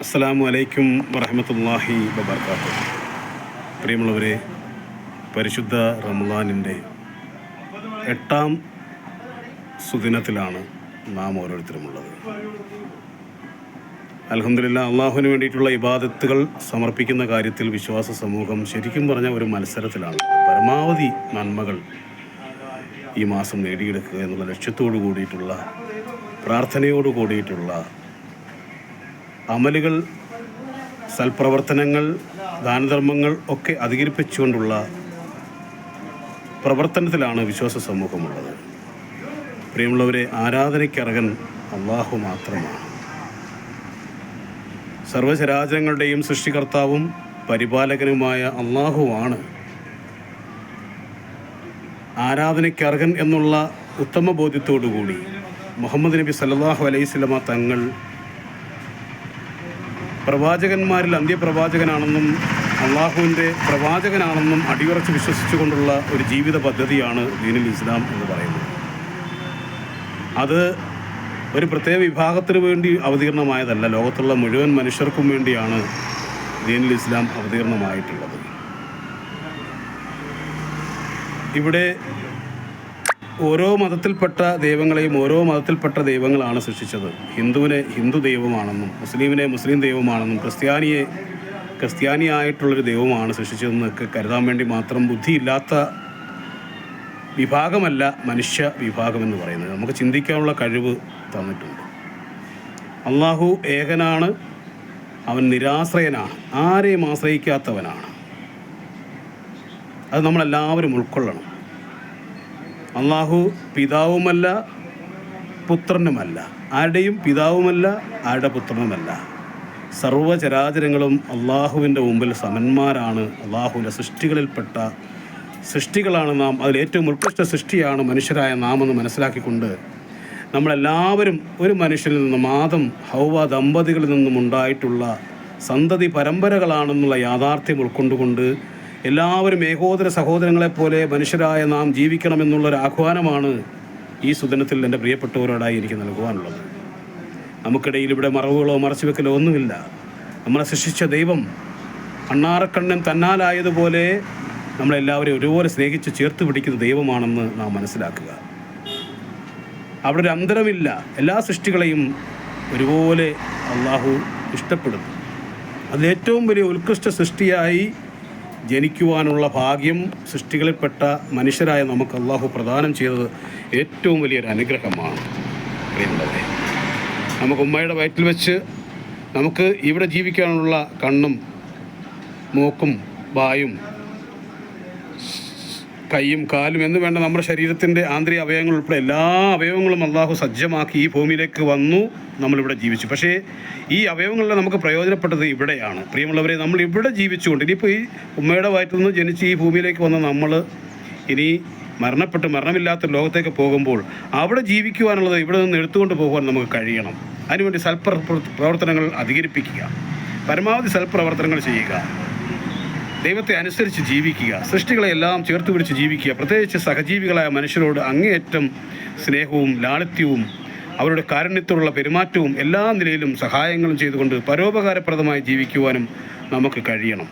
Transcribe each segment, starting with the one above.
അസ്സലാമു അലൈക്കും വറഹ്മത്തുള്ളാഹി വബറകാതുഹു. പ്രിയമുള്ളവരെ, പരിശുദ്ധ റമളാനിൻ്റെ 8ാം സുദിനത്തിലാണ് നാം ഓരോരുത്തരുമുള്ളത്. അൽഹംദുലില്ലാഹ്, അള്ളാഹുവിന് വേണ്ടിയിട്ടുള്ള ഇബാദത്തുകൾ സമർപ്പിക്കുന്ന കാര്യത്തിൽ വിശ്വാസ സമൂഹം ശരിക്കും പറഞ്ഞ ഒരു മത്സരത്തിലാണ്. പരമാവധി നന്മകൾ ഈ മാസം നേടിയെടുക്കുക എന്നുള്ള ലക്ഷ്യത്തോടു കൂടിയിട്ടുള്ള, പ്രാർത്ഥനയോടു കൂടിയിട്ടുള്ള അമലുകൾ, സൽപ്രവർത്തനങ്ങൾ, ദാനധർമ്മങ്ങൾ ഒക്കെ അധികരിപ്പിച്ചുകൊണ്ടുള്ള പ്രവർത്തനത്തിലാണ് വിശ്വാസ സമൂഹമുള്ളത്. പ്രിയമുള്ളവരെ, ആരാധനയ്ക്കർഹൻ അള്ളാഹു മാത്രമാണ്. സർവ്വചരാചരങ്ങളുടെയും സൃഷ്ടികർത്താവും പരിപാലകനുമായ അള്ളാഹുവാണ് ആരാധനയ്ക്കർഹൻ എന്നുള്ള ഉത്തമ ബോധ്യത്തോടുകൂടി മുഹമ്മദ് നബി സല്ലല്ലാഹു അലൈഹി വസല്ലമ തങ്ങൾ പ്രവാചകന്മാരിൽ അന്ത്യപ്രവാചകനാണെന്നും അള്ളാഹുവിൻ്റെ പ്രവാചകനാണെന്നും അടിയുറച്ച് വിശ്വസിച്ചുകൊണ്ടുള്ള ഒരു ജീവിത പദ്ധതിയാണ് ദീനുൽ ഇസ്ലാം എന്ന് പറയുന്നത്. അത് ഒരു പ്രത്യേക വിഭാഗത്തിന് വേണ്ടി അവതീർണമായതല്ല, ലോകത്തുള്ള മുഴുവൻ മനുഷ്യർക്കും വേണ്ടിയാണ് ദീനുൽ ഇസ്ലാം അവതീർണമായിട്ടുള്ളത്. ഇവിടെ ഓരോ മതത്തിൽപ്പെട്ട ദൈവങ്ങളെയും ഓരോ മതത്തിൽപ്പെട്ട ദൈവങ്ങളാണ് സൃഷ്ടിച്ചത്. ഹിന്ദുവിനെ ഹിന്ദു ദൈവമാണെന്നും മുസ്ലിമിനെ മുസ്ലിം ദൈവമാണെന്നും ക്രിസ്ത്യാനിയായിട്ടുള്ളൊരു ദൈവമാണ് സൃഷ്ടിച്ചതെന്നൊക്കെ കരുതാൻ വേണ്ടി മാത്രം ബുദ്ധിയില്ലാത്ത വിഭാഗമല്ല മനുഷ്യ വിഭാഗമെന്ന് പറയുന്നത്. നമുക്ക് ചിന്തിക്കാനുള്ള കഴിവ് തന്നിട്ടുണ്ട്. അള്ളാഹു ഏകനാണ്, അവൻ നിരാശ്രയനാണ്, ആരെയും ആശ്രയിക്കാത്തവനാണ്. അത് നമ്മളെല്ലാവരും ഉൾക്കൊള്ളണം. അള്ളാഹു പിതാവുമല്ല പുത്രനുമല്ല, ആരുടെയും പിതാവുമല്ല ആരുടെ പുത്രനുമല്ല. സർവ്വചരാചരങ്ങളും അള്ളാഹുവിൻ്റെ മുമ്പിൽ സമന്മാരാണ്. അള്ളാഹുവിൻ്റെ സൃഷ്ടികളിൽപ്പെട്ട സൃഷ്ടികളാണ് നാം. അതിലേറ്റവും ഉത്കൃഷ്ട സൃഷ്ടിയാണ് മനുഷ്യരായ നാം എന്ന് മനസ്സിലാക്കിക്കൊണ്ട് നമ്മളെല്ലാവരും ഒരു മനുഷ്യനിൽ നിന്നും, ആദം ഹൗവ ദമ്പതികളിൽ നിന്നും ഉണ്ടായിട്ടുള്ള സന്തതി പരമ്പരകളാണെന്നുള്ള യാഥാർത്ഥ്യം ഉൾക്കൊണ്ടുകൊണ്ട് എല്ലാവരും ഏകോദര സഹോദരങ്ങളെപ്പോലെ മനുഷ്യരായ നാം ജീവിക്കണമെന്നുള്ളൊരു ആഹ്വാനമാണ് ഈ സുദിനത്തിൽ എൻ്റെ പ്രിയപ്പെട്ടവരോടായി എനിക്ക് നൽകുവാനുള്ളത്. നമുക്കിടയിൽ ഇവിടെ മറവുകളോ മറച്ചുവെക്കലോ ഒന്നുമില്ല. നമ്മളെ സൃഷ്ടിച്ച ദൈവം അണ്ണാറക്കണ്ണൻ തന്നാലായതുപോലെ നമ്മളെല്ലാവരെയും ഒരുപോലെ സ്നേഹിച്ച് ചേർത്ത് പിടിക്കുന്ന ദൈവമാണെന്ന് നാം മനസ്സിലാക്കുക. അവിടെ ഒരു അന്തരമില്ല. എല്ലാ സൃഷ്ടികളെയും ഒരുപോലെ അള്ളാഹു ഇഷ്ടപ്പെടുന്നു. അതിലേറ്റവും വലിയ ഉത്കൃഷ്ട സൃഷ്ടിയായി ജനിക്കുവാനുള്ള ഭാഗ്യം സൃഷ്ടികളിൽപ്പെട്ട മനുഷ്യരായ നമുക്ക് അള്ളാഹു പ്രദാനം ചെയ്തത് ഏറ്റവും വലിയൊരു അനുഗ്രഹമാണ്. പ്രിയമുള്ളവരെ, നമുക്ക് ഉമ്മയുടെ വയറ്റിൽ വെച്ച് നമുക്ക് ഇവിടെ ജീവിക്കാനുള്ള കണ്ണും മൂക്കും വായും കൈയും കാലും എന്ന് വേണ്ട നമ്മുടെ ശരീരത്തിൻ്റെ ആന്തരിക അവയവങ്ങൾ ഉൾപ്പെടെ എല്ലാ അവയവങ്ങളും അള്ളാഹു സജ്ജമാക്കി ഈ ഭൂമിയിലേക്ക് വന്നു, നമ്മളിവിടെ ജീവിച്ചു. പക്ഷേ ഈ അവയവങ്ങളിൽ നമുക്ക് പ്രയോജനപ്പെട്ടത് ഇവിടെയാണ്. പ്രിയമുള്ളവരെ, നമ്മൾ ഇവിടെ ജീവിച്ചുകൊണ്ട് ഇനിയിപ്പോൾ ഈ ഉമ്മയുടെ വയറ്റിൽ നിന്ന് ജനിച്ച് ഈ ഭൂമിയിലേക്ക് വന്ന നമ്മൾ ഇനി മരണപ്പെട്ട് മരണമില്ലാത്ത ലോകത്തേക്ക് പോകുമ്പോൾ അവിടെ ജീവിക്കുവാനുള്ളത് ഇവിടെ നിന്ന് എടുത്തുകൊണ്ട് പോകുവാൻ നമുക്ക് കഴിയണം. അതിനുവേണ്ടി പ്രവർത്തനങ്ങൾ അധികരിപ്പിക്കുക, പരമാവധി സൽപ്രവർത്തനങ്ങൾ ചെയ്യുക, ദൈവത്തെ അനുസരിച്ച് ജീവിക്കുക, സൃഷ്ടികളെല്ലാം ചേർത്ത് പിടിച്ച് ജീവിക്കുക. പ്രത്യേകിച്ച് സഹജീവികളായ മനുഷ്യരോട് അങ്ങേയറ്റം സ്നേഹവും ലാളിത്യവും അവരുടെ കാരുണ്യത്തോടുള്ള പെരുമാറ്റവും എല്ലാ നിലയിലും സഹായങ്ങളും ചെയ്തുകൊണ്ട് പരോപകാരപ്രദമായി ജീവിക്കുവാനും നമുക്ക് കഴിയണം.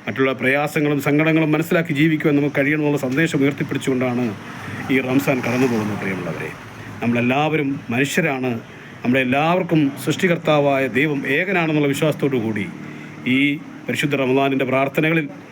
മറ്റുള്ള പ്രയാസങ്ങളും സങ്കടങ്ങളും മനസ്സിലാക്കി ജീവിക്കുവാൻ നമുക്ക് കഴിയണമെന്നുള്ള സന്ദേശം ഉയർത്തിപ്പിടിച്ചുകൊണ്ടാണ് ഈ റംസാൻ കടന്നു പോകുന്നത്. പ്രിയമുള്ളവരെ, നമ്മളെല്ലാവരും മനുഷ്യരാണ്. നമ്മളെല്ലാവർക്കും സൃഷ്ടികർത്താവായ ദൈവം ഏകനാണെന്നുള്ള വിശ്വാസത്തോടു കൂടി ഈ പരിശുദ്ധ റമളാനിൻ്റെ പ്രാർത്ഥനകളിൽ